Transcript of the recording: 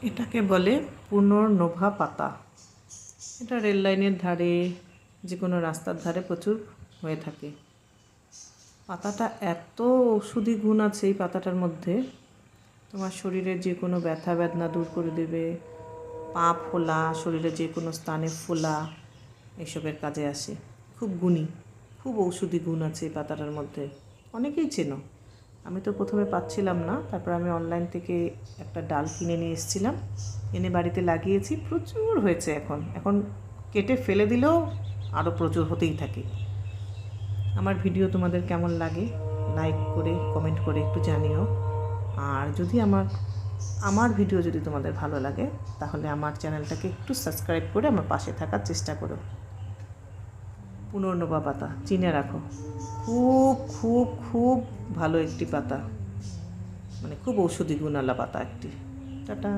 এটাকে বলে পুনর্নভা পাতা। এটা রেল লাইনের ধারে, যে কোনো রাস্তার ধারে প্রচুর হয়ে থাকে। পাতাটা এত ঔষধি গুণ আছে এই পাতাটার মধ্যে, তোমার শরীরের যে কোনো ব্যথা বেদনা দূর করে দেবে, পা ফোলা, শরীরের যে কোনো স্থানে ফোলা, এসবের কাজে আসে। খুব গুণী, খুব ঔষধি গুণ আছে এই পাতাটার মধ্যে। অনেকেই চেনো। আমি তো প্রথমে পাচ্ছিলাম না, তারপর আমি অনলাইন থেকে একটা ডাল কিনে নিয়ে এসেছিলাম, এনে বাড়িতে লাগিয়েছি। প্রচুর হয়েছে। এখন কেটে ফেলে দিলেও আরও প্রচুর হতেই থাকে। আমার ভিডিও তোমাদের কেমন লাগে লাইক করে কমেন্ট করে একটু জানিও। আর যদি আমার ভিডিও যদি তোমাদের ভালো লাগে তাহলে আমার চ্যানেলটাকে একটু সাবস্ক্রাইব করে আমার পাশে থাকার চেষ্টা করো। পুনর্নভা পাতা চিনে রাখো, খুব খুব খুব ভালো একটি পাতা, মানে খুব ঔষধি গুণালা পাতা একটি। টাটা।